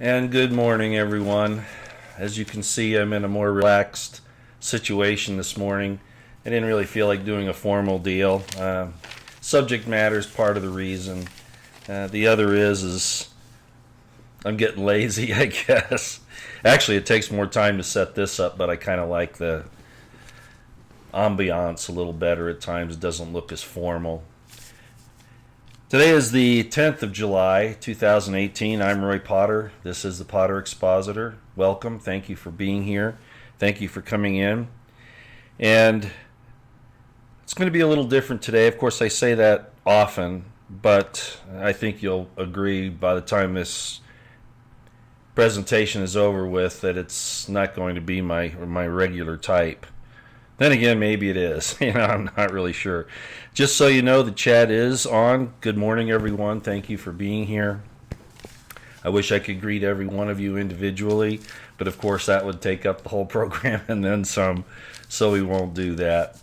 And good morning, everyone. As you can see, I'm in a more relaxed situation this morning. I didn't really feel like doing a formal deal. Subject matter is part of the reason. The other is I'm getting lazy, I guess. Actually, it takes more time to set this up, but I kind of like the ambiance a little better at times. It doesn't look as formal. Today is the 10th of July, 2018. I'm Roy Potter. This is the Potter Expositor. Welcome. Thank you for being here. Thank you for coming in. And it's going to be a little different today. Of course, I say that often, but I think you'll agree by the time this presentation is over with that it's not going to be my regular type. Then again, maybe it is. I'm not really sure. Just so you know, the chat is on. Good morning, everyone. Thank you for being here. I wish I could greet every one of you individually, but of course that would take up the whole program and then some, so we won't do that.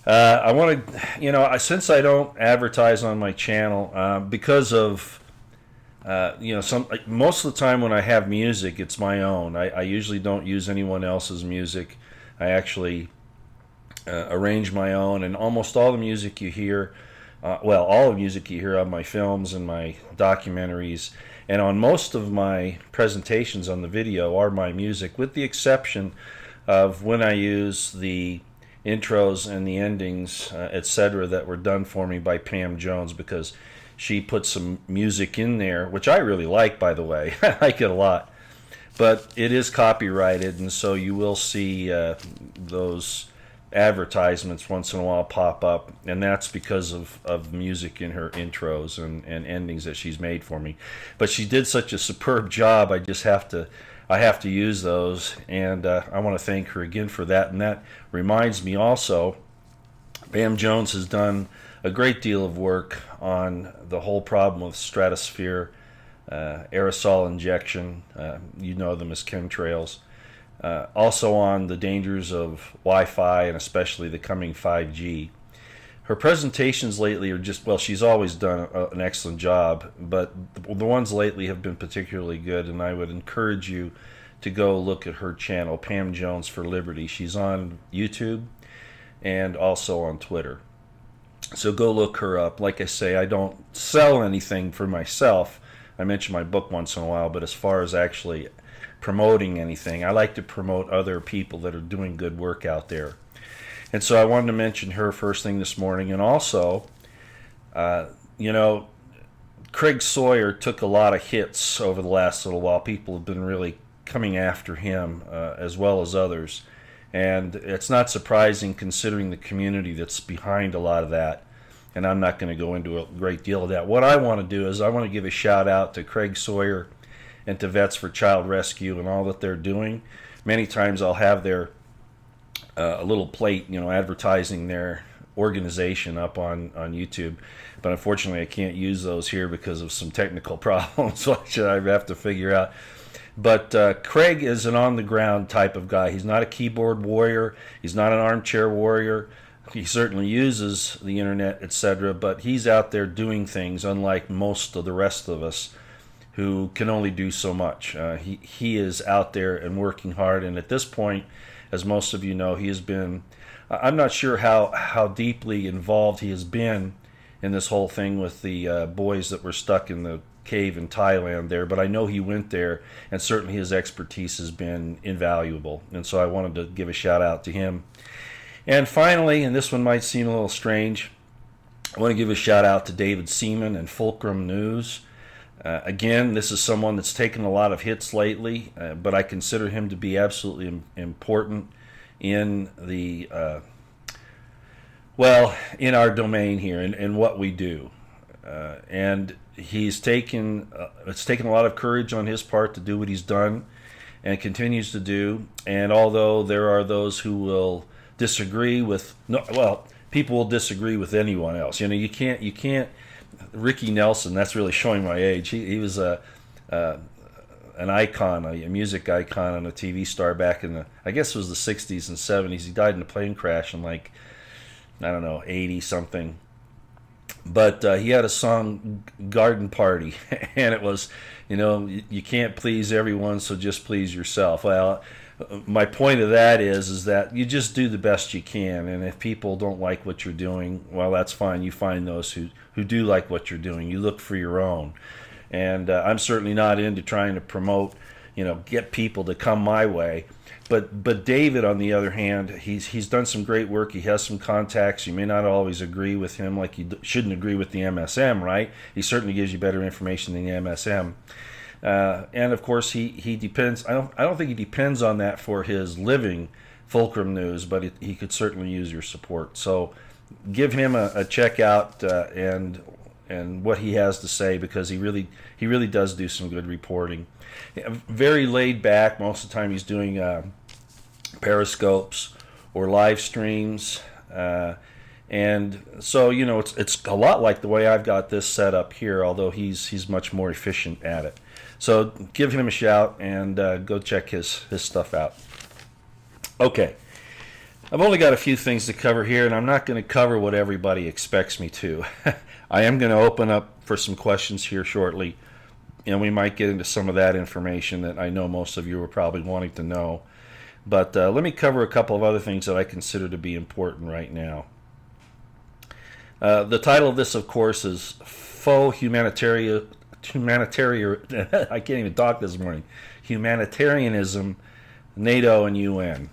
I want to, since I don't advertise on my channel, because of, most of the time when I have music, it's my own. I usually don't use anyone else's music. I actually arrange my own, and almost all the music you hear, all the music you hear on my films and my documentaries, and on most of my presentations on the video are my music, with the exception of when I use the intros and the endings, etc., that were done for me by Pam Jones, because she put some music in there, which I really like, by the way. I like it a lot. But it is copyrighted, and so you will see those advertisements once in a while pop up, and that's because of music in her intros and endings that she's made for me. But she did such a superb job, I have to use those, and I want to thank her again for that. And that reminds me also, Pam Jones has done a great deal of work on the whole problem of stratosphere, aerosol injection, you know them as chemtrails. Also on the dangers of Wi-Fi and especially the coming 5G. Her presentations lately are just, well, she's always done an excellent job, but the ones lately have been particularly good, and I would encourage you to go look at her channel, Pam Jones for Liberty. She's on YouTube and also on Twitter. So go look her up. Like I say, I don't sell anything for myself. I mention my book once in a while, but as far as actually promoting anything, I like to promote other people that are doing good work out there. And so I wanted to mention her first thing this morning. And also, Craig Sawyer took a lot of hits over the last little while. People have been really coming after him, as well as others. And it's not surprising considering the community that's behind a lot of that. And I'm not going to go into a great deal of that. What I want to do is I want to give a shout out to Craig Sawyer and to Vets for Child Rescue and all that they're doing. Many times I'll have their a little plate, advertising their organization up on YouTube. But unfortunately, I can't use those here because of some technical problems, which I have to figure out. But Craig is an on-the-ground type of guy. He's not a keyboard warrior. He's not an armchair warrior. He certainly uses the internet, etc., but he's out there doing things unlike most of the rest of us who can only do so much. He is out there and working hard, and at this point, as most of you know, he has been, I'm not sure how deeply involved he has been in this whole thing with the boys that were stuck in the cave in Thailand there, but I know he went there, and certainly his expertise has been invaluable, and so I wanted to give a shout out to him. And finally, and this one might seem a little strange, I want to give a shout out to David Seaman and Fulcrum News. Again, this is someone that's taken a lot of hits lately, but I consider him to be absolutely important in the, in our domain here, in what we do. And it's taken a lot of courage on his part to do what he's done and continues to do. And although there are those who will disagree with, people will disagree with anyone else. You can't. Ricky Nelson, that's really showing my age. He was an icon, a music icon, and a TV star back in I guess it was the 60s and 70s. He died in a plane crash in 80 something. but he had a song, Garden Party, and it was, you can't please everyone, so just please yourself. Well, my point of that is that you just do the best you can, and if people don't like what you're doing, well, that's fine. You find those who do like what you're doing. You look for your own. And I'm certainly not into trying to promote, get people to come my way. But David, on the other hand, he's done some great work. He has some contacts. You may not always agree with him, like you shouldn't agree with the MSM, right? He certainly gives you better information than the MSM. And of course, he depends. I don't think he depends on that for his living, Fulcrum News, but he could certainly use your support. So give him a check out and what he has to say, because he really does do some good reporting. Very laid back. Most of the time he's doing periscopes or live streams, and so it's a lot like the way I've got this set up here, although he's much more efficient at it. So give him a shout and go check his stuff out. Okay, I've only got a few things to cover here, and I'm not going to cover what everybody expects me to. I am going to open up for some questions here shortly, and we might get into some of that information that I know most of you are probably wanting to know. But let me cover a couple of other things that I consider to be important right now. The title of this, of course, is Faux Humanitarian I can't even talk this morning. Humanitarianism, NATO, and UN.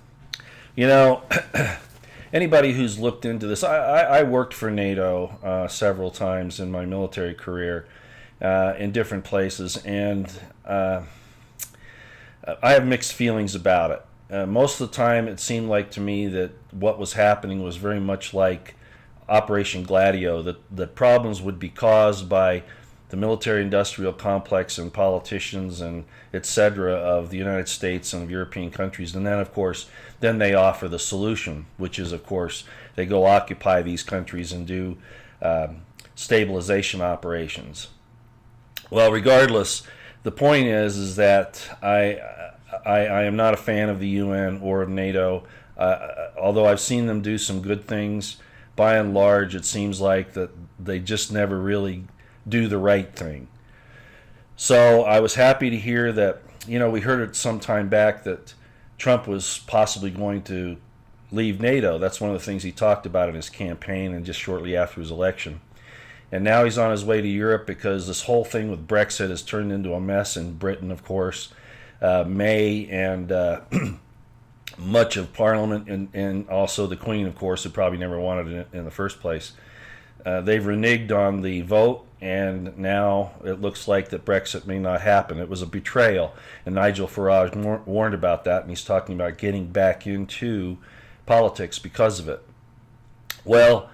Anybody who's looked into this, I worked for NATO several times in my military career in different places, and I have mixed feelings about it. Most of the time, it seemed like to me that what was happening was very much like Operation Gladio, that problems would be caused by the military-industrial complex and politicians and etc. of the United States and of European countries. And then, of course, then they offer the solution, which is, of course, they go occupy these countries and do stabilization operations. Well, regardless, the point is that I am not a fan of the UN or of NATO. Although I've seen them do some good things, by and large, it seems like that they just never really do the right thing. So I was happy to hear that, we heard it some time back that Trump was possibly going to leave NATO. That's one of the things he talked about in his campaign and just shortly after his election. And now he's on his way to Europe because this whole thing with Brexit has turned into a mess in Britain, of course. May and much of Parliament and also the Queen, of course, who probably never wanted it in the first place. They've reneged on the vote, and now it looks like that Brexit may not happen. It was a betrayal, and Nigel Farage warned about that, and he's talking about getting back into politics because of it. Well,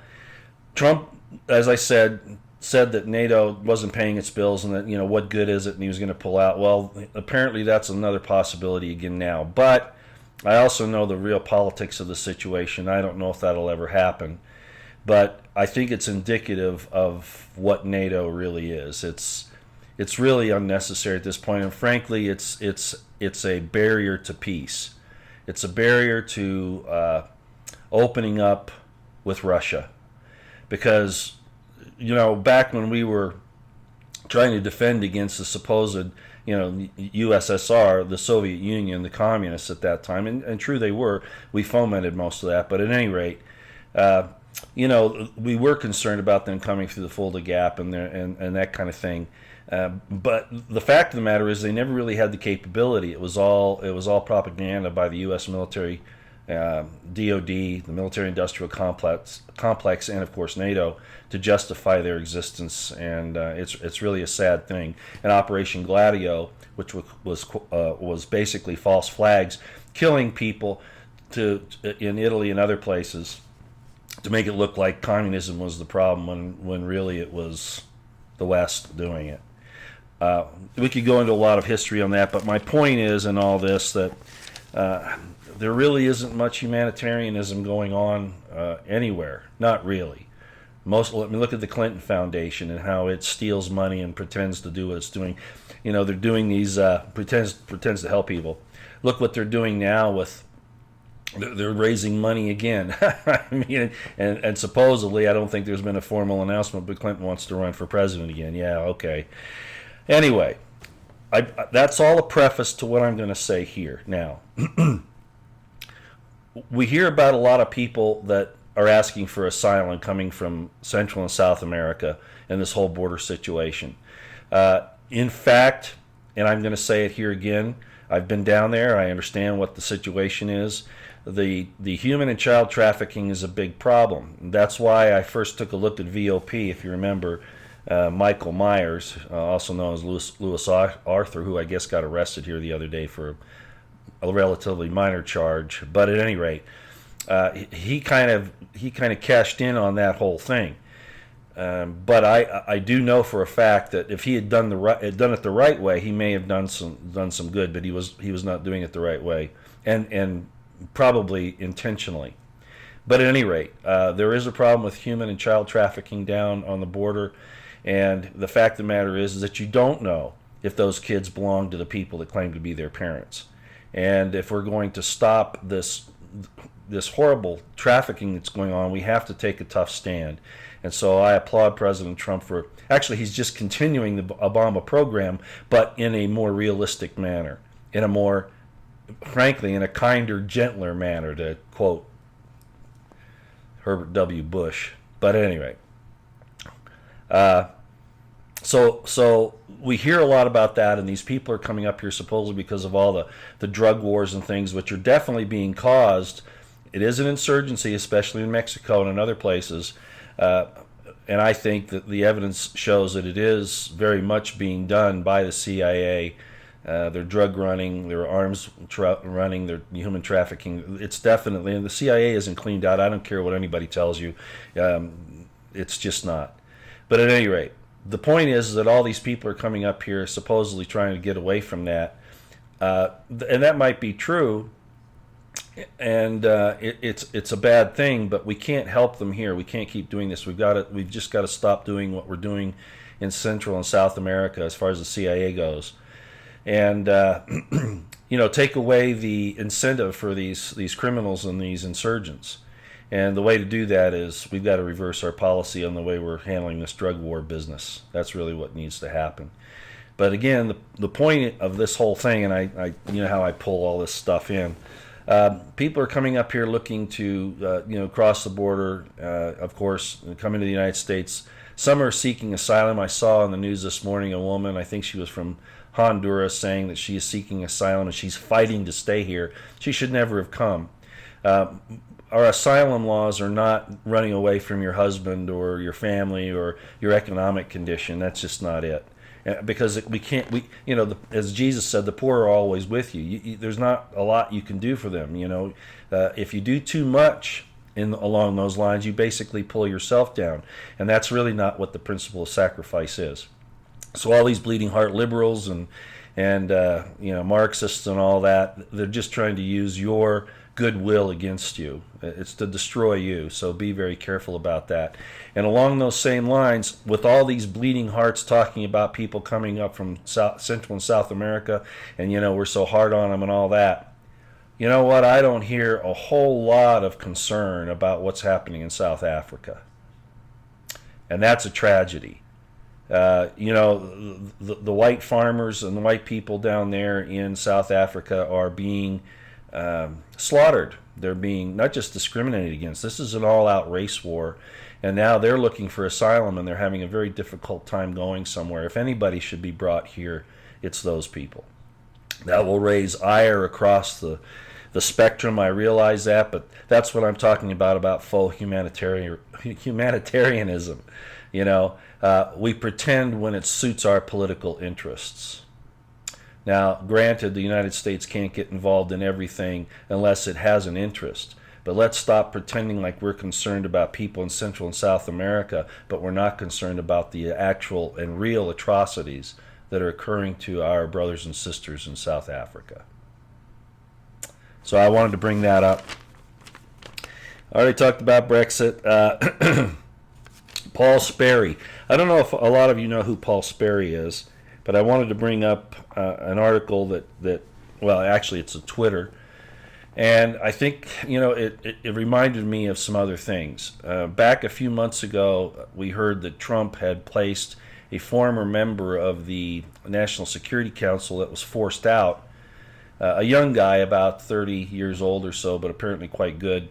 Trump, as I said that NATO wasn't paying its bills and that, what good is it, and he was going to pull out. Well, apparently that's another possibility again now. But I also know the real politics of the situation. I don't know if that'll ever happen. But I think it's indicative of what NATO really is. It's really unnecessary at this point, and frankly, it's a barrier to peace. It's a barrier to opening up with Russia, because back when we were trying to defend against the supposed USSR, the Soviet Union, the communists at that time, and true they were, we fomented most of that, but at any rate, we were concerned about them coming through the Fulda Gap and that kind of thing. But the fact of the matter is, they never really had the capability. It was all propaganda by the U.S. military, DoD, the military-industrial complex, and of course NATO, to justify their existence. And it's really a sad thing. And Operation Gladio, which was basically false flags, killing people in Italy and other places, to make it look like communism was the problem when really it was the West doing it. We could go into a lot of history on that, but my point is in all this that there really isn't much humanitarianism going on anywhere. Not really. Look at the Clinton Foundation and how it steals money and pretends to do what it's doing. They're doing these pretends to help people. Look what they're doing now with They're raising money again. I mean, and supposedly, I don't think there's been a formal announcement, but Clinton wants to run for president again. Yeah, okay. Anyway, that's all a preface to what I'm going to say here. Now, we hear about a lot of people that are asking for asylum coming from Central and South America in this whole border situation. In fact, and I'm going to say it here again, I've been down there. I understand what the situation is. The human and child trafficking is a big problem. That's why I first took a look at VOP, if you remember, Michael Myers, also known as Louis Arthur, who I guess got arrested here the other day for a relatively minor charge. But at any rate, he kind of cashed in on that whole thing. But I do know for a fact that if he had done it the right way, he may have done some good. But he was not doing it the right way, and probably intentionally. But at any rate, there is a problem with human and child trafficking down on the border, and the fact of the matter is that you don't know if those kids belong to the people that claim to be their parents. And if we're going to stop this horrible trafficking that's going on, we have to take a tough stand. And so I applaud President Trump for, actually, he's just continuing the Obama program, but in a more realistic manner, in a more, frankly, in a kinder, gentler manner, to quote Herbert W. Bush. But at any rate, so we hear a lot about that, and these people are coming up here supposedly because of all the drug wars and things, which are definitely being caused. It is an insurgency, especially in Mexico and in other places. And I think that the evidence shows that it is very much being done by the CIA. Their drug running, their arms running, their human trafficking. It's definitely, and the CIA isn't cleaned out. I don't care what anybody tells you. It's just not. But at any rate, the point is that all these people are coming up here supposedly trying to get away from that. And that might be true. And it's a bad thing, but we can't help them here. We can't keep doing this. We've just got to stop doing what we're doing in Central and South America as far as the CIA goes, and take away the incentive for these criminals and these insurgents. And the way to do that is we've got to reverse our policy on the way we're handling this drug war business. That's really what needs to happen. But again, the point of this whole thing, and I you know how I pull all this stuff in. People are coming up here looking to, cross the border, of course, come into the United States. Some are seeking asylum. I saw on the news this morning a woman, I think she was from Honduras, saying that she is seeking asylum and she's fighting to stay here. She should never have come. Our asylum laws are not running away from your husband or your family or your economic condition. That's just not it. Because we can't, as Jesus said, the poor are always with you. There's not a lot you can do for them. If you do too much along those lines, you basically pull yourself down, and that's really not what the principle of sacrifice is. So all these bleeding heart liberals and Marxists and all that, they're just trying to use your goodwill against you. It's to destroy you, so be very careful about that. And along those same lines, with all these bleeding hearts talking about people coming up from Central and South America, and we're so hard on them and all that, you know what? I don't hear a whole lot of concern about what's happening in South Africa. And that's a tragedy. The white farmers and the white people down there in South Africa are being slaughtered. They're being not just discriminated against. This is an all-out race war, and now they're looking for asylum, and they're having a very difficult time going somewhere. If anybody should be brought here, it's those people. That will raise ire across the spectrum. I realize that, but that's what I'm talking about faux humanitarianism. We pretend when it suits our political interests. Now, granted, the United States can't get involved in everything unless it has an interest. But let's stop pretending like we're concerned about people in Central and South America, but we're not concerned about the actual and real atrocities that are occurring to our brothers and sisters in South Africa. So I wanted to bring that up. I already talked about Brexit. Paul Sperry. I don't know if a lot of you know who Paul Sperry is, but I wanted to bring up an article that actually it's a Twitter, And I think, it reminded me of some other things. Back a few months ago, we heard that Trump had placed a former member of the National Security Council that was forced out, a young guy about 30 years old or so, but apparently quite good,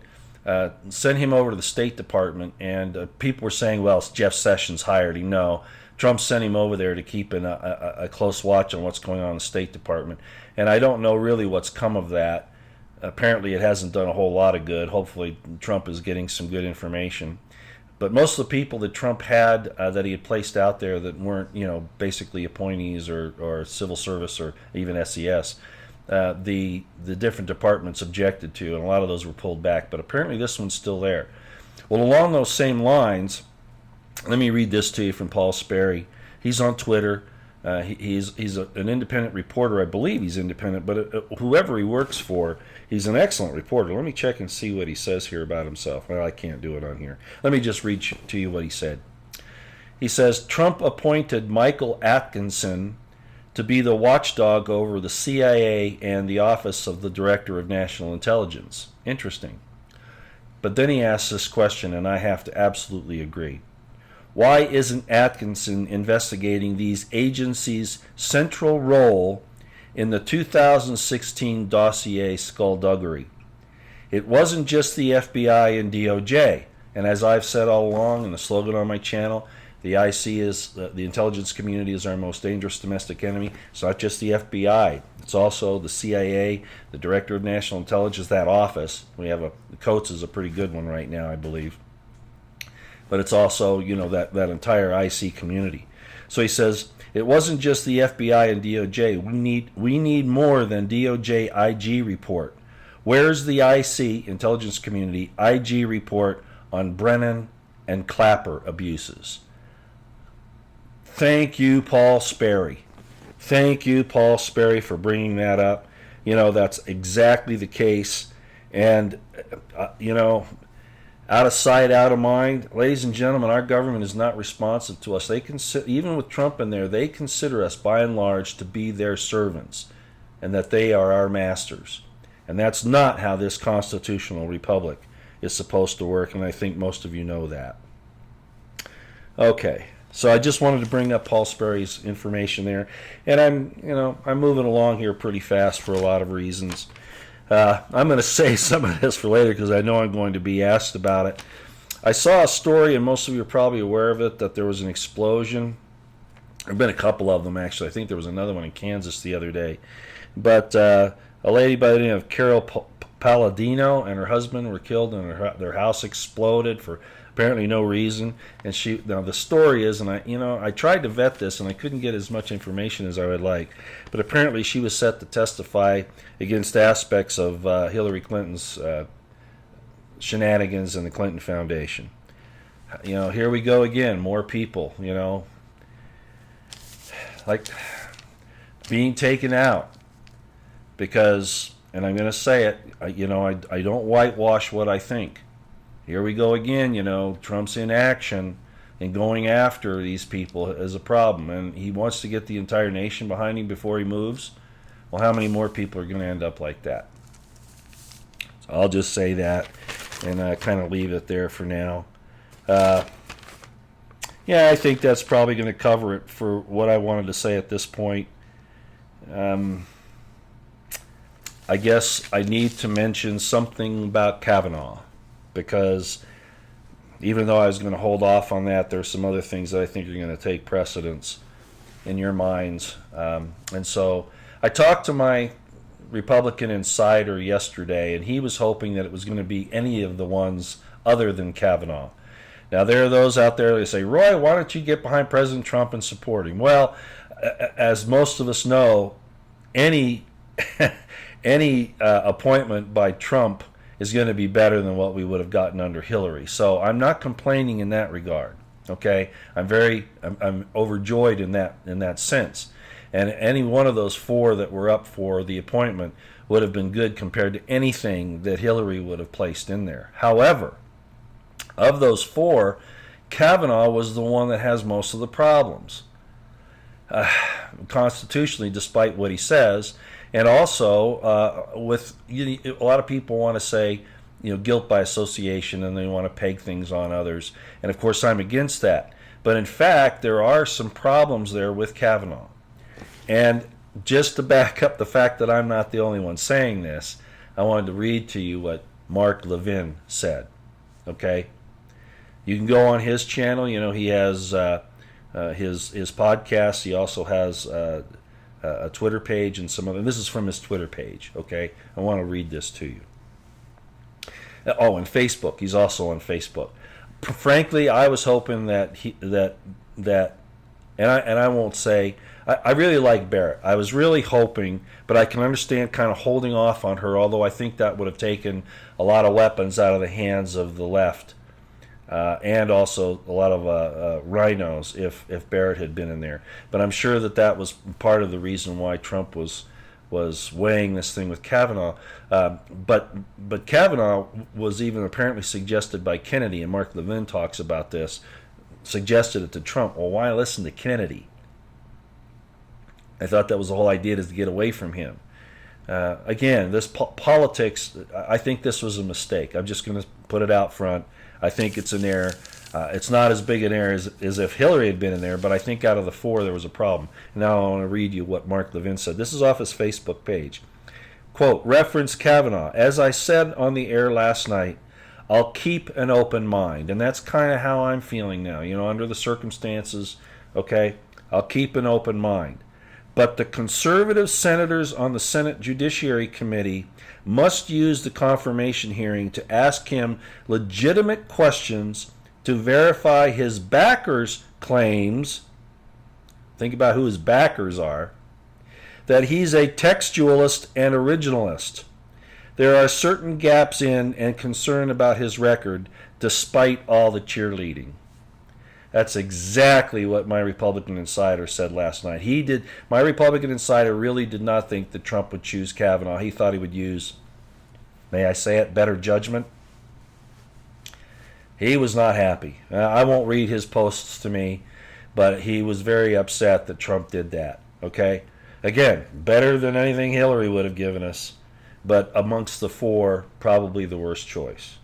sent him over to the State Department, and people were saying, well, Jeff Sessions hired him. No, Trump sent him over there to keep a close watch on what's going on in the State Department. And I don't know really what's come of that. Apparently it hasn't done a whole lot of good. Hopefully Trump is getting some good information. But most of the people that Trump had, that he had placed out there that weren't, basically appointees or civil service or even SES, the different departments objected to, and a lot of those were pulled back. But apparently this one's still there. Well, along those same lines, let me read this to you from Paul Sperry. He's on Twitter. He's an independent reporter. I believe he's independent, but whoever he works for, he's an excellent reporter. Let me check and see what he says here about himself. Well, I can't do it on here. Let me just read to you what he said. He says, Trump appointed Michael Atkinson to be the watchdog over the CIA and the Office of the Director of National Intelligence. Interesting. But then he asks this question, and I have to absolutely agree. Why isn't Atkinson investigating these agencies' central role in the 2016 dossier skullduggery? It wasn't just the FBI and DOJ, and as I've said all along, and the slogan on my channel, the IC is, the intelligence community is our most dangerous domestic enemy. It's not just the FBI. It's also the CIA, the Director of National Intelligence, that office. We have Coates is a pretty good one right now, I believe. But it's also, that entire IC community. So he says, it wasn't just the FBI and DOJ. We need more than DOJ IG report. Where's the IC, intelligence community, IG report on Brennan and Clapper abuses? Thank you, Paul Sperry. Thank you, Paul Sperry, for bringing that up. That's exactly the case. And, out of sight, out of mind. Ladies and gentlemen, our government is not responsive to us. They even with Trump in there, they consider us by and large to be their servants and that they are our masters. And that's not how this constitutional republic is supposed to work, and I think most of you know that. Okay, so I just wanted to bring up Paul Sperry's information there, and I'm moving along here pretty fast for a lot of reasons. I'm going to save some of this for later because I know I'm going to be asked about it. I saw a story, and most of you are probably aware of it, that there was an explosion. There have been a couple of them, actually. I think there was another one in Kansas the other day. But a lady by the name of Carol Palladino and her husband were killed, and their house exploded for apparently no reason. And now the story is, and I tried to vet this, and I couldn't get as much information as I would like. But apparently she was set to testify against aspects of Hillary Clinton's shenanigans in the Clinton Foundation. Here we go again. More people, like being taken out because, and I'm going to say it, I don't whitewash what I think. Here we go again, Trump's in action and going after these people is a problem. And he wants to get the entire nation behind him before he moves. Well, how many more people are going to end up like that? So I'll just say that and kind of leave it there for now. Yeah, I think that's probably going to cover it for what I wanted to say at this point. I guess I need to mention something about Kavanaugh, because even though I was going to hold off on that, there's some other things that I think are going to take precedence in your minds. And so I talked to my Republican insider yesterday, and he was hoping that it was going to be any of the ones other than Kavanaugh. Now, there are those out there that say, Roy, why don't you get behind President Trump and support him? Well, as most of us know, any appointment by Trump is going to be better than what we would have gotten under Hillary. So I'm not complaining in that regard. Okay, I'm overjoyed in that sense. And any one of those four that were up for the appointment would have been good compared to anything that Hillary would have placed in there. However, of those four, Kavanaugh was the one that has most of the problems. Constitutionally, despite what he says. And also, a lot of people want to say, guilt by association, and they want to peg things on others. And of course, I'm against that. But in fact, there are some problems there with Kavanaugh. And just to back up the fact that I'm not the only one saying this, I wanted to read to you what Mark Levin said. Okay? You can go on his channel. He has his podcast. He also has a Twitter page and some other. This is from his Twitter page. Okay? I want to read this to you. Oh, and Facebook. He's also on Facebook. Frankly, I was hoping that I won't say. I really like Barrett. I was really hoping, but I can understand kind of holding off on her, although I think that would have taken a lot of weapons out of the hands of the left, and also a lot of rhinos if Barrett had been in there. But I'm sure that was part of the reason why Trump was weighing this thing with Kavanaugh. But Kavanaugh was even apparently suggested by Kennedy, and Mark Levin talks about this, suggested it to Trump. Well, why listen to Kennedy? I thought that was the whole idea, is to get away from him. Again, this politics, I think this was a mistake. I'm just going to put it out front. I think it's an error. It's not as big an error as if Hillary had been in there, but I think out of the four there was a problem. Now I want to read you what Mark Levin said. This is off his Facebook page. Quote, reference Kavanaugh. As I said on the air last night, I'll keep an open mind. And that's kind of how I'm feeling now. Under the circumstances, okay, I'll keep an open mind. But the conservative senators on the Senate Judiciary Committee must use the confirmation hearing to ask him legitimate questions to verify his backers' claims. Think about who his backers are. That he's a textualist and originalist. There are certain gaps in and concern about his record, despite all the cheerleading. That's exactly what my Republican insider said last night. My Republican insider really did not think that Trump would choose Kavanaugh. He thought he would use, may I say it, better judgment. He was not happy. I won't read his posts to me, but he was very upset that Trump did that. Okay? Again, better than anything Hillary would have given us, but amongst the four, probably the worst choice.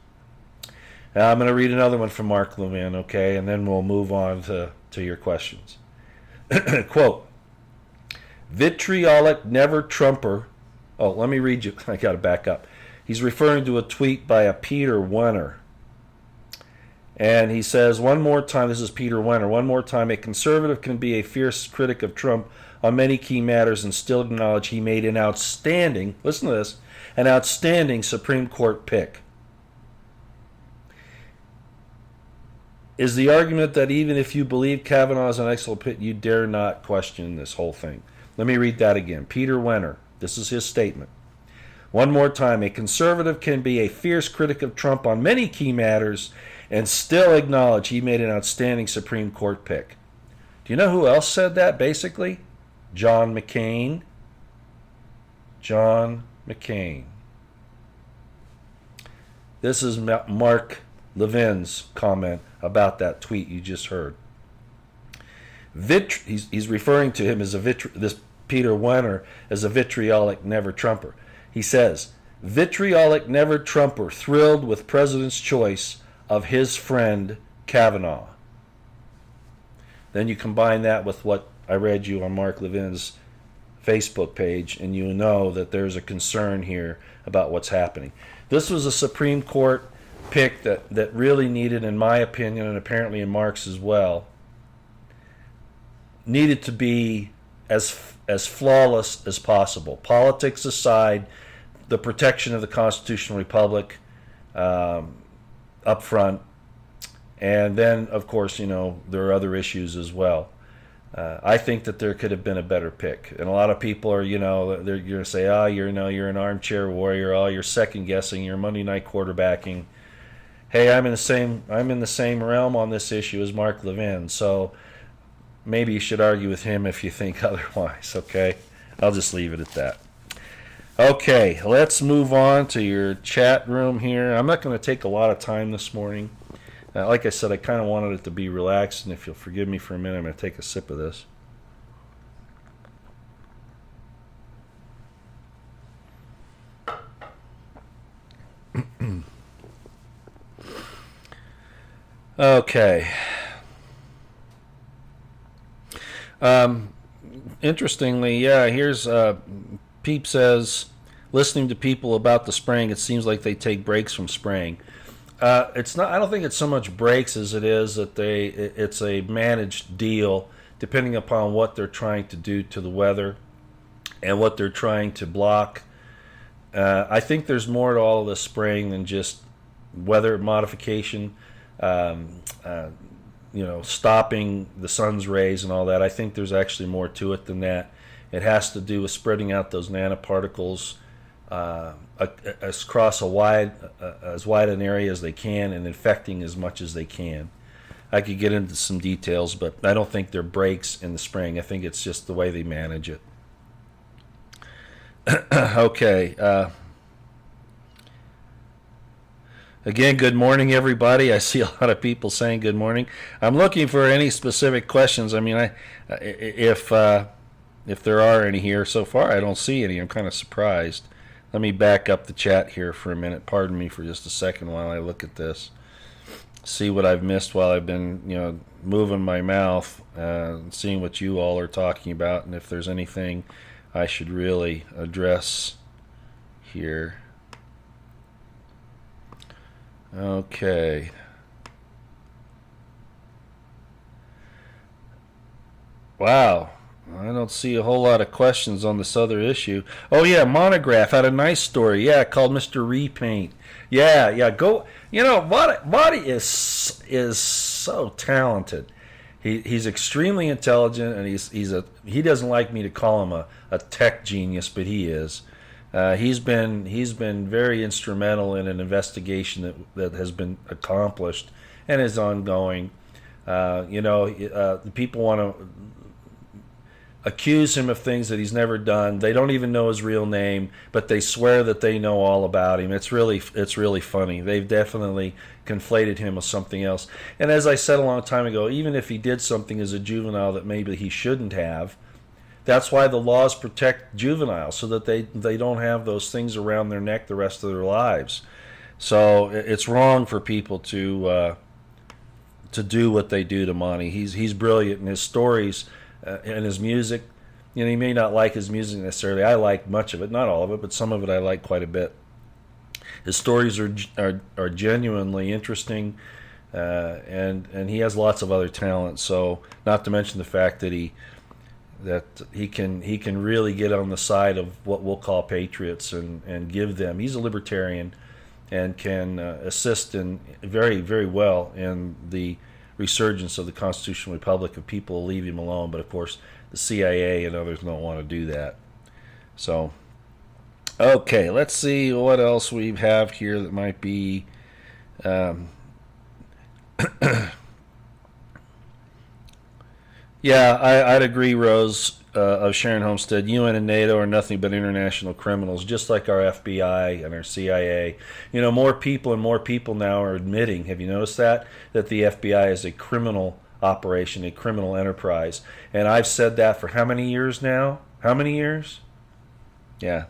Now, I'm going to read another one from Mark Levin, okay, and then we'll move on to your questions. Quote, vitriolic never Trumper. Oh, let me read you. I got to back up. He's referring to a tweet by a Peter Wenner. And he says, one more time, this is Peter Wenner, one more time, a conservative can be a fierce critic of Trump on many key matters and still acknowledge he made an outstanding, listen to this, an outstanding Supreme Court pick. Is the argument that even if you believe Kavanaugh is an excellent pick, you dare not question this whole thing? Let me read that again. Peter Wenner, this is his statement. One more time, a conservative can be a fierce critic of Trump on many key matters and still acknowledge he made an outstanding Supreme Court pick. Do you know who else said that, basically? John McCain. John McCain. This is Mark Levin's comment about that tweet you just heard. He's referring to him as this Peter Wenner as a vitriolic never Trumper. He says, vitriolic never Trumper thrilled with president's choice of his friend Kavanaugh. Then you combine that with what I read you on Mark Levin's Facebook page, and you know that there's a concern here about what's happening. This was a Supreme Court pick that really needed, in my opinion, and apparently in Mark's as well, needed to be as flawless as possible. Politics aside, the protection of the constitutional republic up front, and then, of course, there are other issues as well. I think that there could have been a better pick, and a lot of people are, they're going to say, you're an armchair warrior, you're second guessing, you're Monday night quarterbacking. Hey, I'm in the same realm on this issue as Mark Levin, so maybe you should argue with him if you think otherwise, okay? I'll just leave it at that. Okay, let's move on to your chat room here. I'm not going to take a lot of time this morning. Like I said, I kind of wanted it to be relaxed, and if you'll forgive me for a minute, I'm going to take a sip of this. Okay. Um, Interestingly, yeah, here's Peep says, listening to people about the spraying, it seems like they take breaks from spraying. It's not. I don't think it's so much breaks as it is that it's a managed deal, depending upon what they're trying to do to the weather and what they're trying to block. I think there's more to all of this spraying than just weather modification. Um, uh, stopping the sun's rays and all that. I think there's actually more to it than that. It has to do with spreading out those nanoparticles across as wide an area as they can and infecting as much as they can. I could get into some details, but I don't think there are breaks in the spraying. I think it's just the way they manage it. Okay. Again, good morning, everybody. I see a lot of people saying good morning. I'm looking for any specific questions. I mean, if there are any here so far, I don't see any. I'm kind of surprised. Let me back up the chat here for a minute. Pardon me for just a second while I look at this. See what I've missed while I've been, moving my mouth, seeing what you all are talking about, and if there's anything I should really address here. Okay. Wow. I don't see a whole lot of questions on this other issue. Oh yeah, Monograph had a nice story. Yeah, called Mr. Repaint. Yeah. Go. Marty is so talented. He's extremely intelligent, and he doesn't like me to call him a tech genius, but he is. He's been very instrumental in an investigation that has been accomplished and is ongoing. The people want to accuse him of things that he's never done. They don't even know his real name, but they swear that they know all about him. It's really funny. They've definitely conflated him with something else. And as I said a long time ago, even if he did something as a juvenile that maybe he shouldn't have, that's why the laws protect juveniles, so that they don't have those things around their neck the rest of their lives. So it's wrong for people to do what they do to Monty. He's brilliant in his stories and his music. You may not like his music necessarily. I like much of it, not all of it, but some of it I like quite a bit. His stories are genuinely interesting, and he has lots of other talent. So not to mention the fact that he can really get on the side of what we'll call patriots and give them. He's a libertarian and can assist in very, very well in the resurgence of the constitutional republic if people leave him alone. But of course, the CIA and others don't want to do that. So, okay, let's see what else we have here that might be. Yeah, I'd agree, Rose, of Sharon Homestead. UN and NATO are nothing but international criminals, just like our FBI and our CIA. More people and more people now are admitting, have you noticed that the FBI is a criminal operation, a criminal enterprise. And I've said that for how many years now? How many years? Yeah.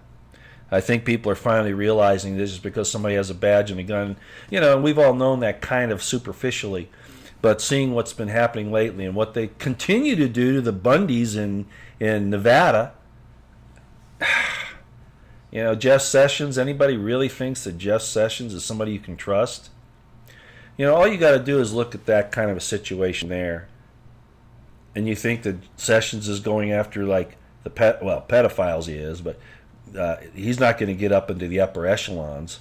I think people are finally realizing this is because somebody has a badge and a gun. And we've all known that kind of superficially. But seeing what's been happening lately and what they continue to do to the Bundys in Nevada, Jeff Sessions, anybody really thinks that Jeff Sessions is somebody you can trust? All you got to do is look at that kind of a situation there, and you think that Sessions is going after like pedophiles he is, but he's not going to get up into the upper echelons.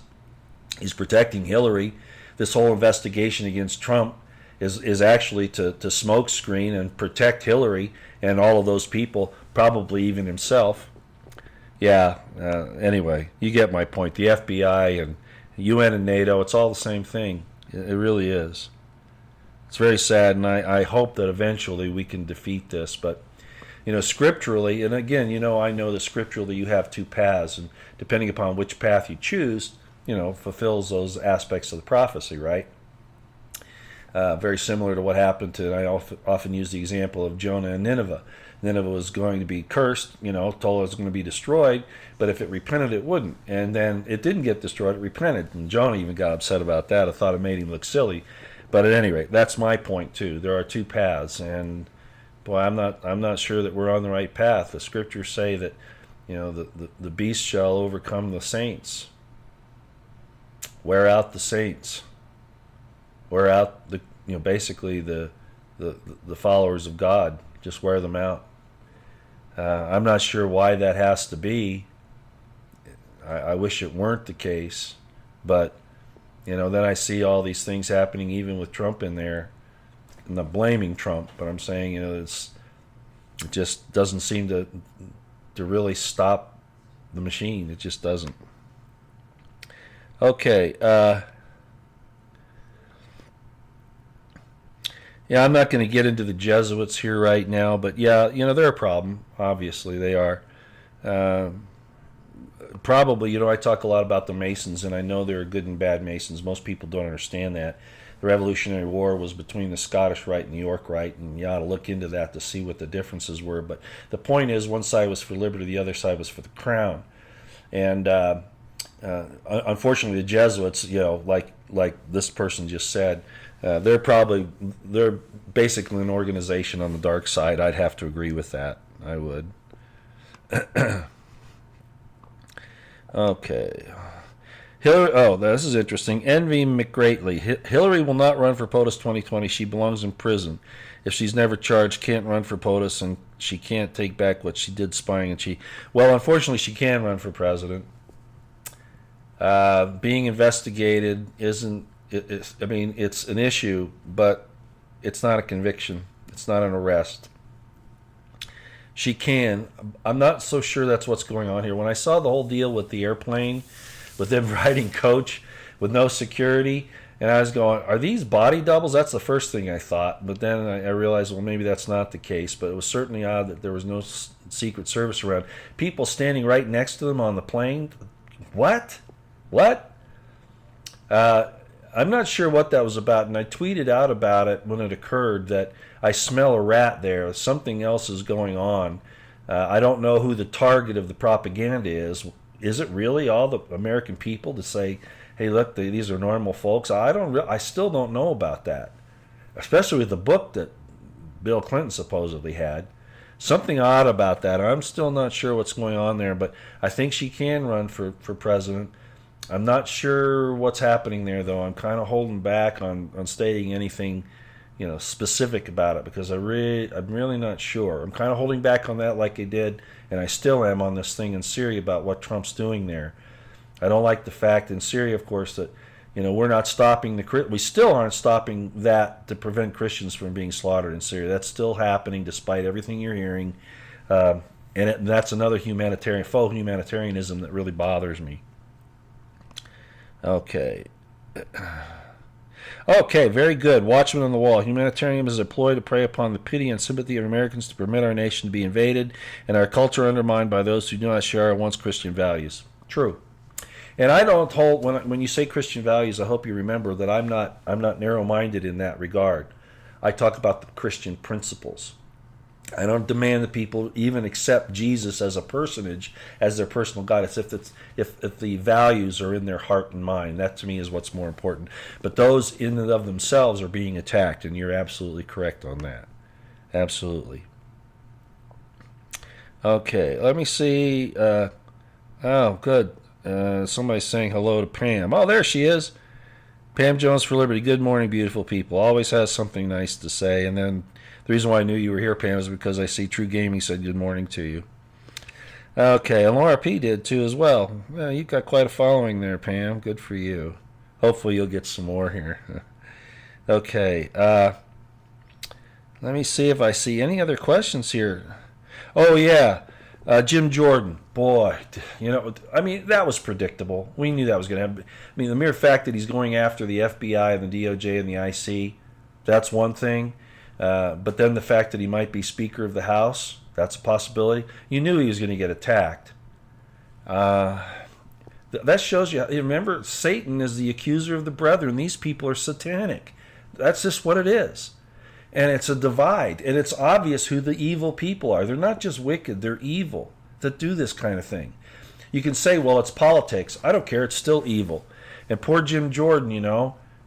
He's protecting Hillary. This whole investigation against Trump is actually to smokescreen and protect Hillary and all of those people, probably even himself. Yeah, anyway, you get my point. The FBI and UN and NATO, it's all the same thing. It really is. It's very sad, and I hope that eventually we can defeat this. But, scripturally, and again, I know that scripturally you have two paths, and depending upon which path you choose, fulfills those aspects of the prophecy, right? Very similar to what happened to, I often use the example of Jonah and Nineveh. Nineveh was going to be cursed, told it was going to be destroyed, but if it repented, it wouldn't. And then it didn't get destroyed, it repented. And Jonah even got upset about that. I thought it made him look silly. But at any rate, that's my point too. There are two paths, and boy, I'm not sure that we're on the right path. The scriptures say that, the beast shall overcome the saints. Wear out the saints. Wear out basically the followers of God. Just wear them out. I'm not sure why that has to be. I wish it weren't the case, but then I see all these things happening, even with Trump in there. I'm not blaming Trump, but I'm saying it just doesn't seem to really stop the machine. It just doesn't. Okay. Yeah, I'm not going to get into the Jesuits here right now, but yeah, they're a problem. Obviously, they are. Probably, I talk a lot about the Masons, and I know there are good and bad Masons. Most people don't understand that. The Revolutionary War was between the Scottish Rite and the York Rite, and you ought to look into that to see what the differences were. But the point is, one side was for liberty, the other side was for the crown. And unfortunately, the Jesuits, like this person just said, they're basically an organization on the dark side. I'd have to agree with that. I would. Okay. Hillary, this is interesting. Envy McGreatly. Hillary will not run for POTUS 2020. She belongs in prison. If she's never charged, can't run for POTUS, and she can't take back what she did spying. Well, unfortunately, she can run for president. Being investigated isn't. It's an issue, but it's not a conviction. It's not an arrest. She can. I'm not so sure that's what's going on here. When I saw the whole deal with the airplane, with them riding coach with no security, and I was going, are these body doubles? That's the first thing I thought. But then I realized, well, maybe that's not the case. But it was certainly odd that there was no Secret Service around. People standing right next to them on the plane. What? I'm not sure what that was about, and I tweeted out about it when it occurred that I smell a rat there. Something else is going on. I don't know who the target of the propaganda is. Is it really all the American people to say, hey, look, these are normal folks? I still don't know about that, especially with the book that Bill Clinton supposedly had. Something odd about that. I'm still not sure what's going on there, but I think she can run for president. I'm not sure what's happening there, though. I'm kind of holding back on stating anything, specific about it, because I'm really not sure. I'm kind of holding back on that, like I did, and I still am on this thing in Syria about what Trump's doing there. I don't like the fact in Syria, of course, that we're not stopping we still aren't stopping that to prevent Christians from being slaughtered in Syria. That's still happening despite everything you're hearing, and that's another faux humanitarianism that really bothers me. Okay. Okay, very good. Watchman on the wall. Humanitarianism is a ploy to prey upon the pity and sympathy of Americans to permit our nation to be invaded and our culture undermined by those who do not share our once Christian values. True. And I don't hold, when you say Christian values, I hope you remember that I'm not narrow-minded in that regard. I talk about the Christian principles. I don't demand that people even accept Jesus as a personage, as their personal God. It's if the values are in their heart and mind. That to me is what's more important. But those in and of themselves are being attacked, and you're absolutely correct on that. Absolutely. Okay, let me see. Oh, good. Somebody's saying hello to Pam. Oh, there she is. Pam Jones for Liberty. Good morning, beautiful people. Always has something nice to say, and then the reason why I knew you were here, Pam, is because I see True Gaming said good morning to you. Okay, and Laura P. did too as well. Well, you've got quite a following there, Pam. Good for you. Hopefully you'll get some more here. Okay, let me see if I see any other questions here. Oh, yeah, Jim Jordan. Boy, that was predictable. We knew that was going to happen. The mere fact that he's going after the FBI and the DOJ and the IC, that's one thing. But then the fact that he might be Speaker of the House, that's a possibility. You knew he was going to get attacked. That shows you, remember, Satan is the accuser of the brethren. These people are satanic. That's just what it is. And it's a divide. And it's obvious who the evil people are. They're not just wicked, they're evil that do this kind of thing. You can say, well, it's politics. I don't care. It's still evil. And poor Jim Jordan,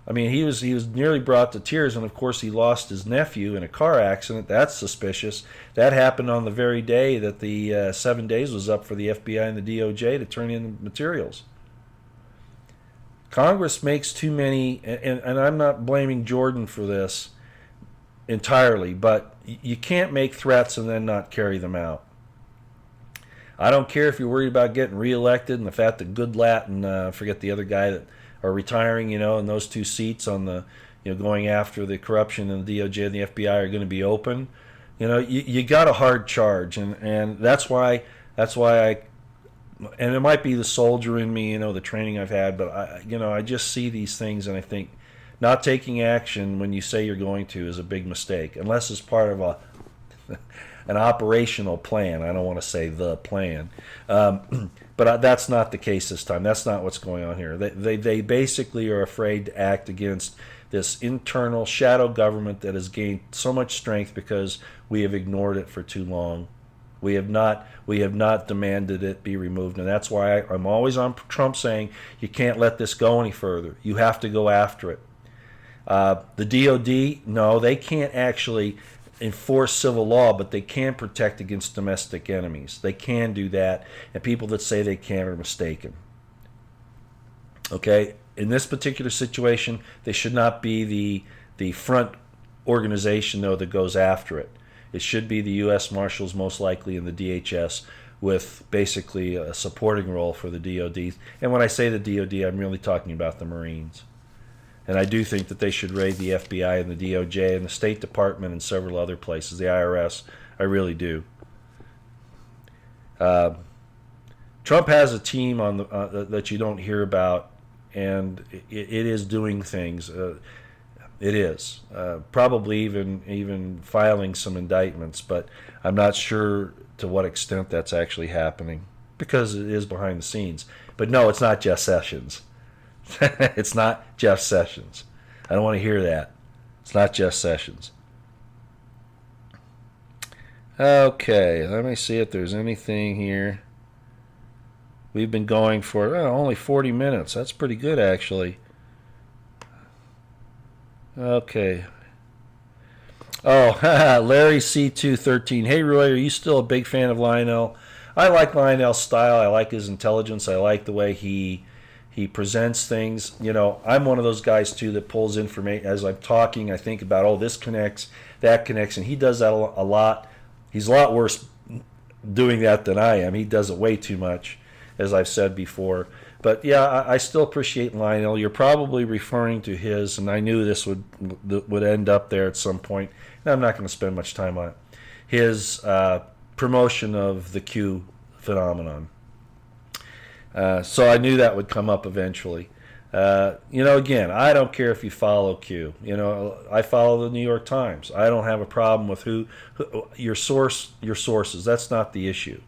I mean, he was nearly brought to tears, and of course he lost his nephew in a car accident. That's suspicious. That happened on the very day that the 7 days was up for the FBI and the DOJ to turn in materials. Congress makes too many, and I'm not blaming Jordan for this entirely, but you can't make threats and then not carry them out. I don't care if you're worried about getting reelected and the fact that Goodlatte and forget the other guy that are retiring, in those two seats on the, going after the corruption in the DOJ and the FBI are going to be open. You got a hard charge, and that's why I, and it might be the soldier in me, the training I've had, but I just see these things and I think not taking action when you say you're going to is a big mistake, unless it's part of an operational plan. I don't want to say the plan, but that's not the case this time. That's not what's going on here. They basically are afraid to act against this internal shadow government that has gained so much strength because we have ignored it for too long. We have not demanded it be removed, and that's why I'm always on Trump saying you can't let this go any further. You have to go after it. The DOD, no, they can't actually enforce civil law, but they can protect against domestic enemies. They can do that, and people that say they can't are mistaken. Okay, in this particular situation, they should not be the front organization, though, that goes after it. It should be the U.S. Marshals, most likely, and the DHS, with basically a supporting role for the DOD. And when I say the DOD, I'm really talking about the Marines. And I do think that they should raid the FBI and the DOJ and the State Department and several other places, the IRS. I really do. Trump has a team on that you don't hear about, and it is doing things. It is probably even filing some indictments, but I'm not sure to what extent that's actually happening because it is behind the scenes. But no, it's not Jeff Sessions. It's not Jeff Sessions. I don't want to hear that. It's not Jeff Sessions. Okay, let me see if there's anything here. We've been going for only 40 minutes. That's pretty good, actually. Okay. Oh, Larry C213. Hey, Roy, are you still a big fan of Lionel? I like Lionel's style. I like his intelligence. I like the way he presents things. I'm one of those guys, too, that pulls information. As I'm talking, I think about, this connects, that connects, and he does that a lot. He's a lot worse doing that than I am. He does it way too much, as I've said before. But, yeah, I still appreciate Lionel. You're probably referring to his, and I knew this would end up there at some point, and I'm not going to spend much time on it, his promotion of the Q phenomenon. So I knew that would come up eventually. Again, I don't care if you follow Q. I follow the New York Times. I don't have a problem with who your sources. That's not the issue.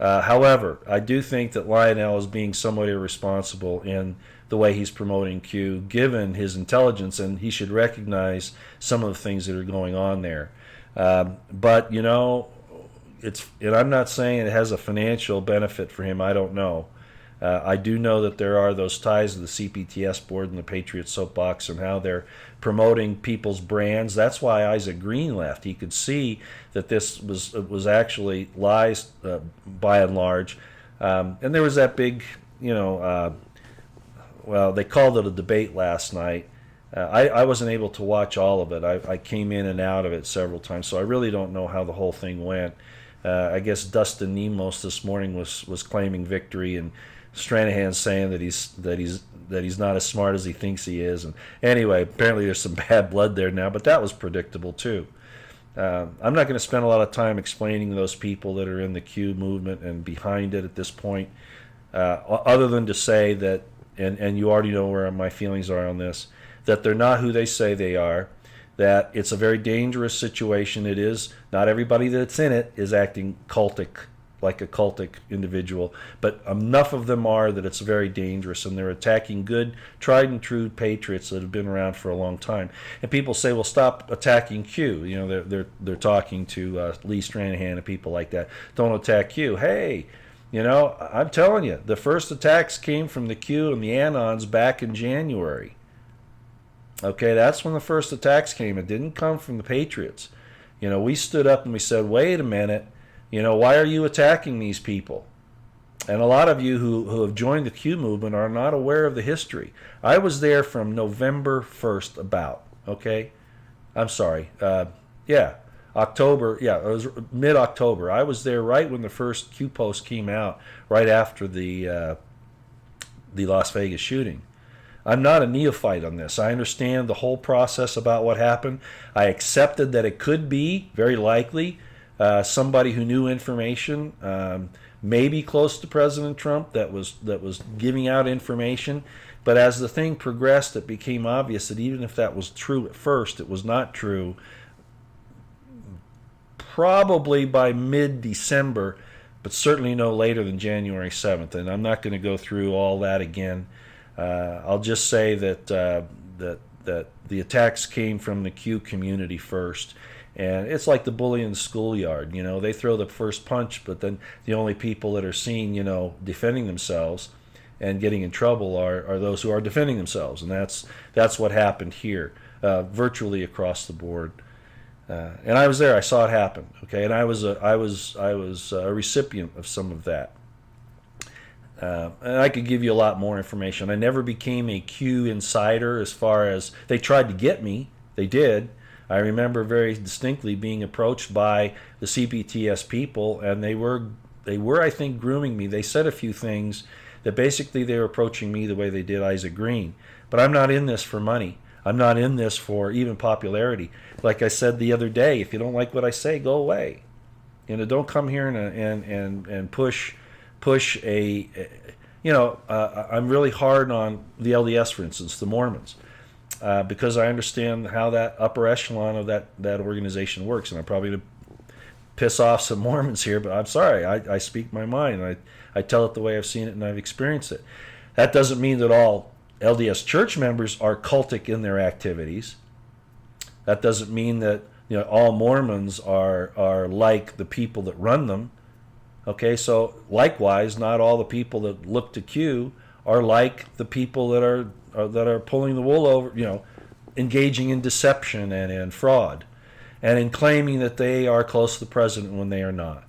However, I do think that Lionel is being somewhat irresponsible in the way he's promoting Q, given his intelligence, and he should recognize some of the things that are going on there. But and I'm not saying it has a financial benefit for him. I don't know. I do know that there are those ties to the CPTS board and the Patriot Soapbox and how they're promoting people's brands. That's why Isaac Green left. He could see that this was actually lies by and large. And there was that big, they called it a debate last night. I wasn't able to watch all of it. I came in and out of it several times, so I really don't know how the whole thing went. I guess Dustin Nemos this morning was claiming victory, and Stranahan's saying that he's not as smart as he thinks he is. And anyway, apparently there's some bad blood there now, but that was predictable too. I'm not going to spend a lot of time explaining those people that are in the Q movement and behind it at this point, other than to say that, and you already know where my feelings are on this, that they're not who they say they are, that it's a very dangerous situation. It is. Not everybody that's in it is acting cultic, like a cultic individual, but enough of them are that it's very dangerous, and they're attacking good, tried and true patriots that have been around for a long time. And people say, well, stop attacking Q. They're talking to Lee Stranahan and people like that. Don't attack Q. Hey, I'm telling you, the first attacks came from the Q and the Anons back in January. Okay, that's when the first attacks came. It didn't come from the Patriots. We stood up and we said, wait a minute, why are you attacking these people? And a lot of you who have joined the Q movement are not aware of the history. I was there from November 1st about, okay? I'm sorry. Yeah, October. Yeah, it was mid-October. I was there right when the first Q post came out, right after the Las Vegas shooting. I'm not a neophyte on this. I understand the whole process about what happened. I accepted that it could be, very likely, somebody who knew information, maybe close to President Trump, that was giving out information. But as the thing progressed, it became obvious that even if that was true at first, it was not true. Probably by mid-December, but certainly no later than January 7th. And I'm not going to go through all that again. I'll just say that the attacks came from the Q community first. And it's like the bully in the schoolyard. They throw the first punch, but then the only people that are seen, defending themselves and getting in trouble are those who are defending themselves. And that's what happened here, virtually across the board. And I was there. I saw it happen. Okay, and I was a recipient of some of that. And I could give you a lot more information. I never became a Q insider as far as they tried to get me. They did. I remember very distinctly being approached by the CPTS people, and they were, I think, grooming me. They said a few things that basically they were approaching me the way they did Isaac Green. But I'm not in this for money. I'm not in this for even popularity. Like I said the other day, if you don't like what I say, go away. Don't come here and push a. I'm really hard on the LDS, for instance, the Mormons. Because I understand how that upper echelon of that organization works. And I'm probably going to piss off some Mormons here, but I'm sorry. I speak my mind. I tell it the way I've seen it and I've experienced it. That doesn't mean that all LDS church members are cultic in their activities. That doesn't mean that all Mormons are like the people that run them. Okay, so likewise, not all the people that look to Q are like the people that are pulling the wool over, engaging in deception and in fraud, and in claiming that they are close to the president when they are not.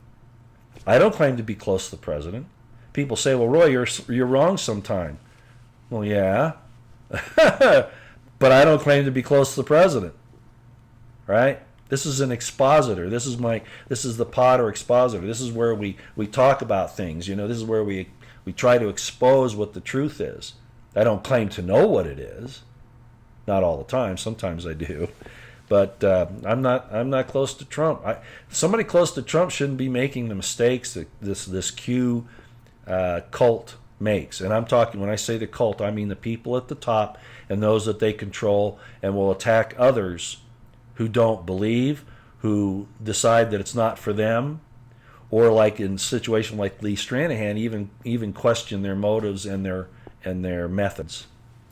I don't claim to be close to the president. People say, "Well, Roy, you're wrong sometime." Well, yeah, but I don't claim to be close to the president, right? This is an expositor. This is the Potter expositor. This is where we talk about things. This is where we try to expose what the truth is. I don't claim to know what it is. Not all the time. Sometimes I do. But I'm not close to Trump. Somebody close to Trump shouldn't be making the mistakes that this Q cult makes. And I'm talking, when I say the cult, I mean the people at the top and those that they control and will attack others who don't believe, who decide that it's not for them, or like in a situation like Lee Stranahan, even question their motives and their methods.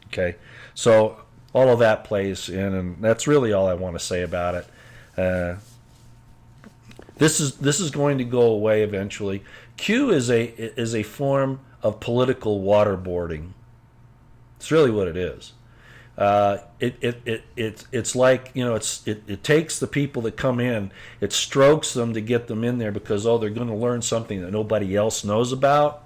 Okay, so all of that plays in, and that's really all I want to say about it. This is going to go away eventually. Q is a form of political waterboarding. It's really what it is. It's like, it takes the people that come in, it strokes them to get them in there because they're going to learn something that nobody else knows about.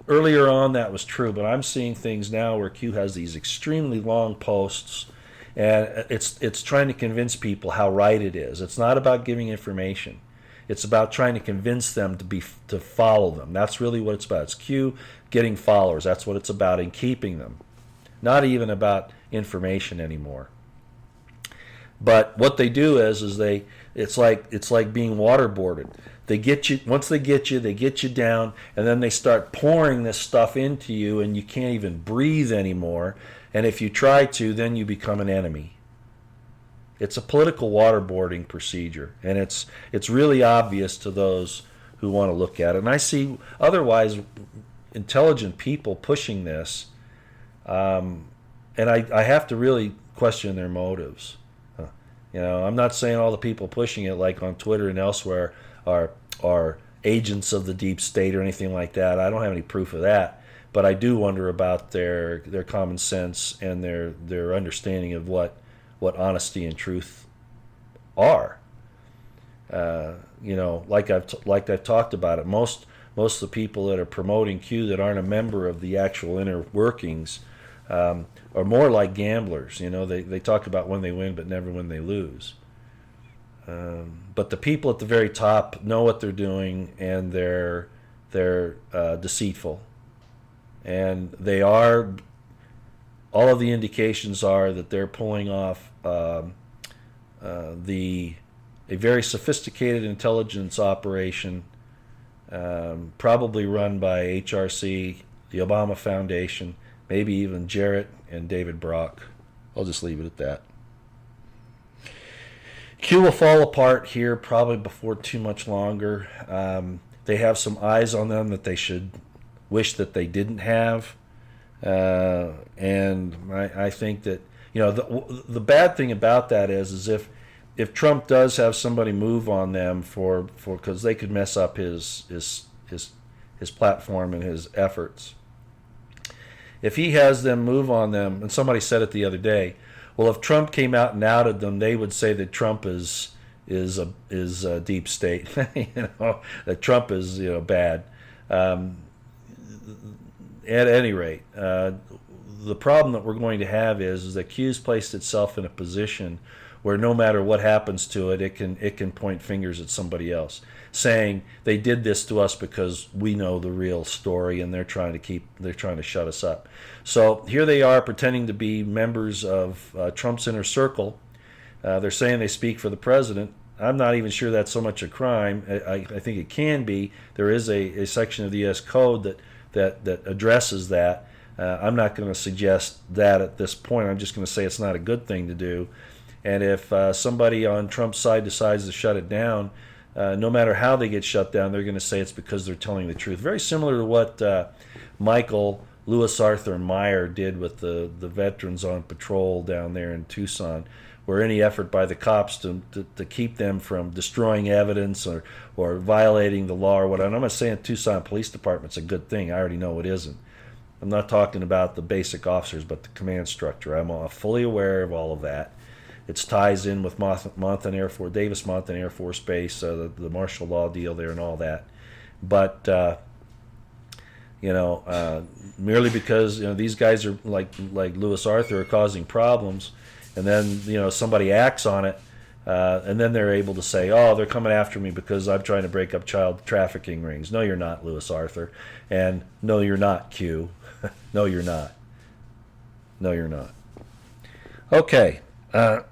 Earlier on that was true, but I'm seeing things now where Q has these extremely long posts, and it's trying to convince people how right it is. It's not about giving information. It's about trying to convince them to follow them. That's really what it's about. It's Q getting followers. That's what it's about, and keeping them. Not even about information anymore. But what they do is it's like being waterboarded. They get you, once they get you down, and then they start pouring this stuff into you, and you can't even breathe anymore. And if you try to, then you become an enemy. It's a political waterboarding procedure, and it's really obvious to those who want to look at it. And I see otherwise intelligent people pushing this. And I have to really question their motives. I'm not saying all the people pushing it, like on Twitter and elsewhere, are agents of the deep state or anything like that. I don't have any proof of that. but I do wonder about their common sense and their understanding of what honesty and truth are. Like I've talked about it, most of the people that are promoting Q that aren't a member of the actual inner workings are more like gamblers. They talk about when they win, but never when they lose. But the people at the very top know what they're doing, and they're deceitful, and they are. All of the indications are that they're pulling off a very sophisticated intelligence operation, probably run by HRC, the Obama Foundation, maybe even Jarrett and David Brock. I'll just leave it at that. Q will fall apart here probably before too much longer. They have some eyes on them that they should wish that they didn't have. And I think that, the bad thing about that is if Trump does have somebody move on them for because they could mess up his platform and his efforts. If he has them move on them, and somebody said it the other day, well, if Trump came out and outed them, they would say that Trump is a deep state, that Trump is bad. At any rate, the problem that we're going to have is that Q's placed itself in a position where no matter what happens to it, it can point fingers at somebody else, saying they did this to us because we know the real story, and they're trying to shut us up. So here they are pretending to be members of Trump's inner circle. They're saying they speak for the president. I'm not even sure that's so much a crime. I think it can be. There is a section of the U.S. Code that addresses that. I'm not going to suggest that at this point. I'm just going to say it's not a good thing to do. And if somebody on Trump's side decides to shut it down, no matter how they get shut down, they're going to say it's because they're telling the truth. Very similar to what Michael Lewis Arthur Meyer did with the veterans on patrol down there in Tucson, where any effort by the cops to keep them from destroying evidence or violating the law or whatever. And I'm not saying Tucson Police Department's a good thing. I already know it isn't. I'm not talking about the basic officers, but the command structure. I'm fully aware of all of that. It ties in with Davis-Monthan Air Force Base, the martial law deal there and all that. But, merely because these guys are like Lewis Arthur are causing problems, and then somebody acts on it, and then they're able to say, oh, they're coming after me because I'm trying to break up child trafficking rings. No, you're not, Lewis Arthur. And no, you're not, Q. No, you're not. No, you're not. Okay. The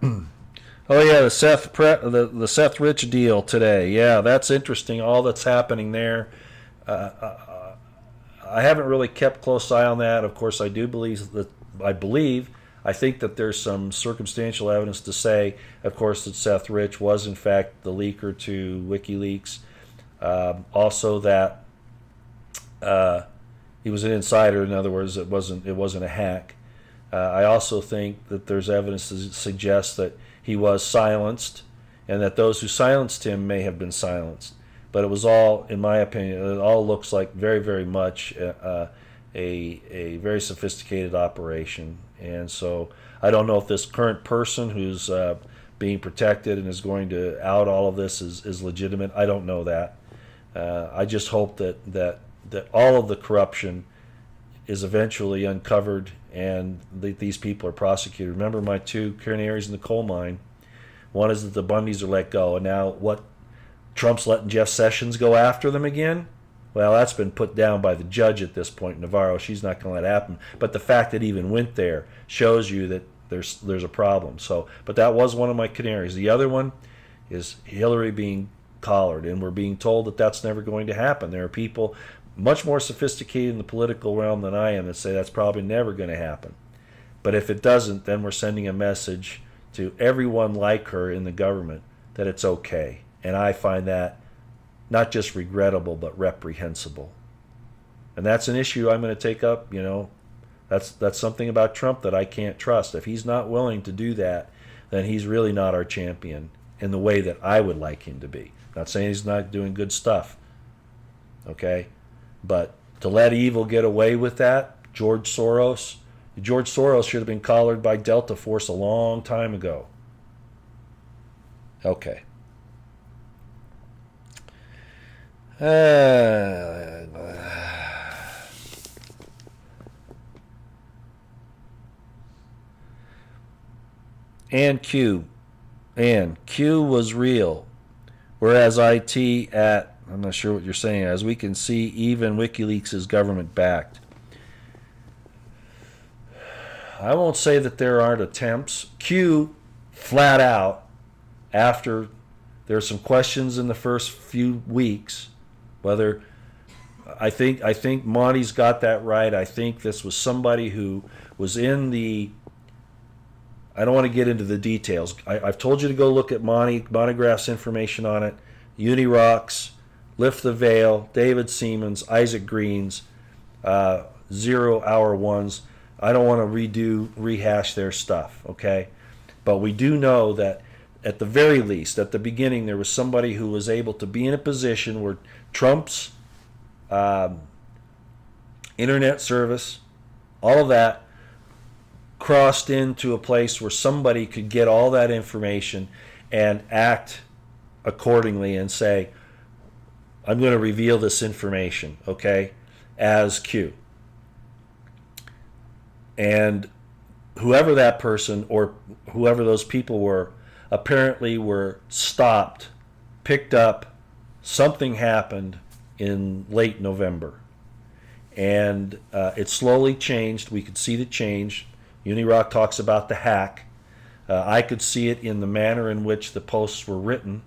Seth Rich deal today. Yeah, that's interesting. All that's happening there. I haven't really kept close eye on that. Of course, I think that there's some circumstantial evidence to say, of course, that Seth Rich was in fact the leaker to WikiLeaks. Also that he was an insider. In other words, it wasn't a hack. I also think that there's evidence to suggest that he was silenced, and that those who silenced him may have been silenced. But it was all, in my opinion, it all looks like very, very much a very sophisticated operation. And so I don't know if this current person who's being protected and is going to out all of this is legitimate. I don't know that. I just hope that all of the corruption is eventually uncovered and these people are prosecuted. Remember my two canaries in the coal mine. One is that the Bundys are let go, and now what? Trump's letting Jeff Sessions go after them again? Well, that's been put down by the judge at this point, Navarro. She's not going to let it happen. But the fact that it even went there shows you that there's a problem. So, but that was one of my canaries. The other one is Hillary being collared, and we're being told that that's never going to happen. There are people much more sophisticated in the political realm than I am that say that's probably never going to happen. But if it doesn't, then we're sending a message to everyone like her in the government that it's okay. And I find that not just regrettable, but reprehensible. And that's an issue I'm going to take up. That's something about Trump that I can't trust. If he's not willing to do that, then he's really not our champion in the way that I would like him to be. Not saying he's not doing good stuff, okay? But to let evil get away with that. George Soros. George Soros should have been collared by Delta Force a long time ago. Okay. And Q. And Q was real. Whereas IT at, I'm not sure what you're saying, as we can see, even WikiLeaks is government backed. I won't say that there aren't attempts. Q, flat out, after there's some questions in the first few weeks, whether I think Monty's got that right. I think this was somebody who was in the, I don't want to get into the details. I've told you to go look at Montygraph's information on it. Unirocks, Lift the Veil, David Siemens, Isaac Green's, 0 Hour Ones. I don't want to rehash their stuff, okay? But we do know that at the very least, at the beginning, there was somebody who was able to be in a position where Trump's internet service, all of that, crossed into a place where somebody could get all that information and act accordingly and say, I'm going to reveal this information, okay, as Q. And whoever that person or whoever those people were apparently were stopped, picked up, something happened in late November. And it slowly changed. We could see the change. Unirock talks about the hack. I could see it in the manner in which the posts were written,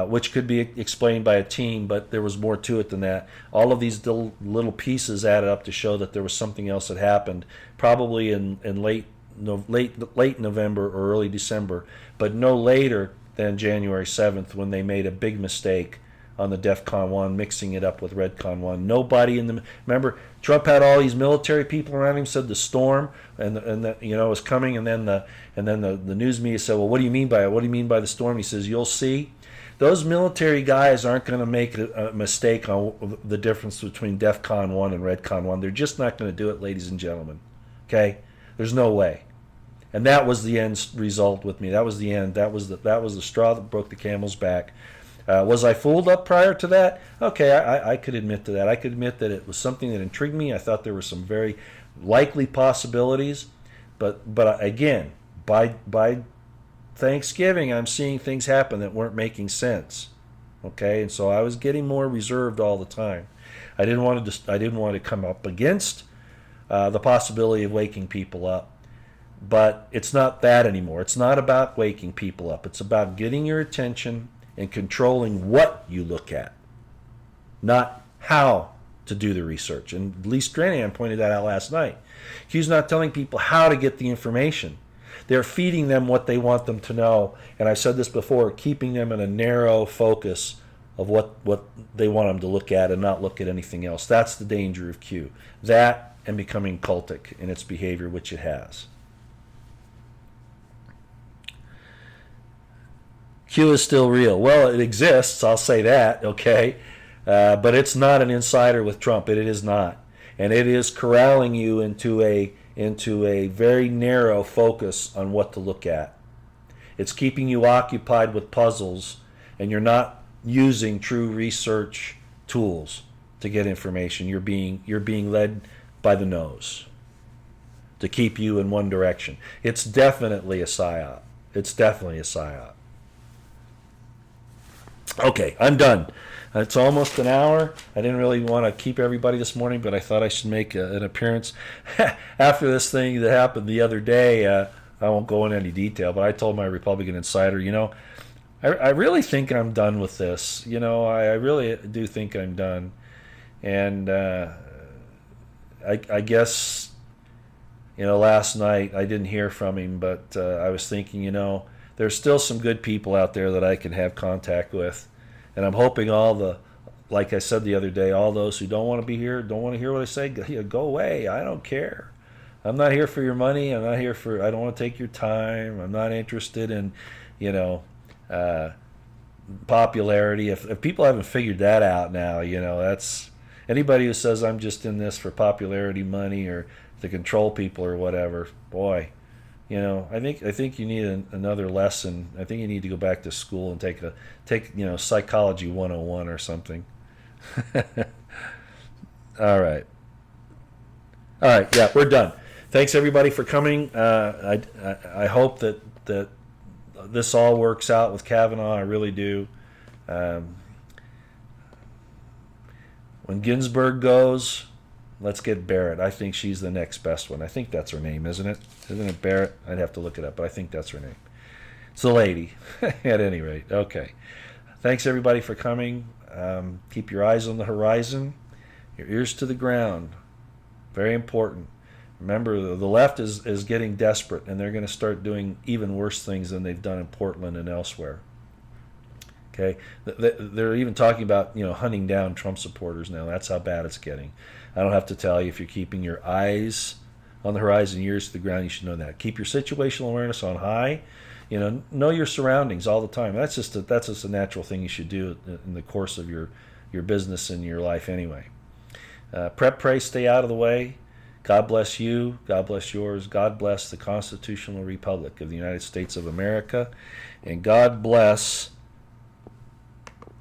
which could be explained by a team, but there was more to it than that. All of these little pieces added up to show that there was something else that happened, probably in late November or early December, but no later than January 7th when they made a big mistake on the DEFCON 1, mixing it up with REDCON 1. Nobody in the... Remember, Trump had all these military people around him, said the storm and was coming, and then the news media said, well, what do you mean by it? What do you mean by the storm? He says, you'll see. Those military guys aren't going to make a mistake on the difference between DEFCON 1 and REDCON 1. They're just not going to do it, ladies and gentlemen. Okay? There's no way. And that was the end result with me. That was the end. That was the straw that broke the camel's back. Was I fooled up prior to that? Okay, I could admit to that. I could admit that it was something that intrigued me. I thought there were some very likely possibilities. But again, by Thanksgiving, I'm seeing things happen that weren't making sense. Okay, and so I was getting more reserved all the time. I didn't want to come up against the possibility of waking people up. But it's not that anymore. It's not about waking people up. It's about getting your attention and controlling what you look at, not how to do the research. And Lee Stranahan pointed that out last night. He's not telling people how to get the information. They're feeding them what they want them to know. And I've said this before, keeping them in a narrow focus of what they want them to look at and not look at anything else. That's the danger of Q. That and becoming cultic in its behavior, which it has. Q is still real. Well, it exists, I'll say that, okay? But it's not an insider with Trump. It is not. And it is corralling you into a very narrow focus on what to look at. It's keeping you occupied with puzzles, and you're not using true research tools to get information. You're being led by the nose to keep you in one direction. It's definitely a psyop. It's definitely a psyop. Okay, I'm done. It's almost an hour. I didn't really want to keep everybody this morning, but I thought I should make an appearance. After this thing that happened the other day, I won't go into any detail, but I told my Republican insider, I really think I'm done with this. I really do think I'm done. And I guess, last night I didn't hear from him, but I was thinking, there's still some good people out there that I can have contact with. And I'm hoping like I said the other day, all those who don't want to be here, don't want to hear what I say, go away. I don't care. I'm not here for your money. I don't want to take your time. I'm not interested in, popularity. If people haven't figured that out now, Anybody who says I'm just in this for popularity, money, or to control people or whatever, boy, I think you need another lesson. I think you need to go back to school and take psychology 101 or something. All right. All right. Yeah, we're done. Thanks everybody for coming. I hope that this all works out with Kavanaugh. I really do. When Ginsburg goes, let's get Barrett. I think she's the next best one. I think that's her name, isn't it? Isn't it Barrett? I'd have to look it up, but I think that's her name. It's a lady, at any rate. Okay. Thanks, everybody, for coming. Keep your eyes on the horizon, your ears to the ground. Very important. Remember, the left is getting desperate, and they're going to start doing even worse things than they've done in Portland and elsewhere. Okay, they're even talking about hunting down Trump supporters now. That's how bad it's getting. I don't have to tell you, if you're keeping your eyes on the horizon, ears to the ground, you should know that. Keep your situational awareness on high. Know your surroundings all the time. That's just a natural thing you should do in the course of your business and your life anyway. Prep, pray, stay out of the way. God bless you. God bless yours. God bless the Constitutional Republic of the United States of America, and God bless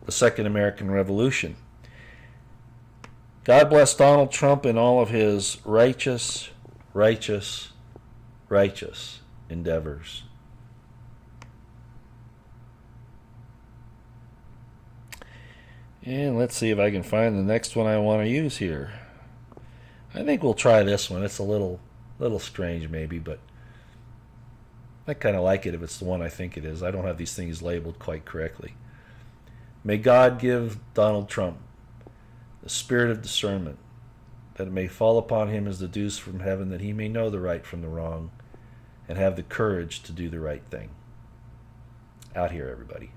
the Second American Revolution. God bless Donald Trump and all of his righteous endeavors. And let's see if I can find the next one I want to use here. I think we'll try this one. It's a little strange maybe, but I kind of like it if it's the one I think it is. I don't have these things labeled quite correctly. May God give Donald Trump the spirit of discernment, that it may fall upon him as the dews from heaven, that he may know the right from the wrong and have the courage to do the right thing. Out here, everybody.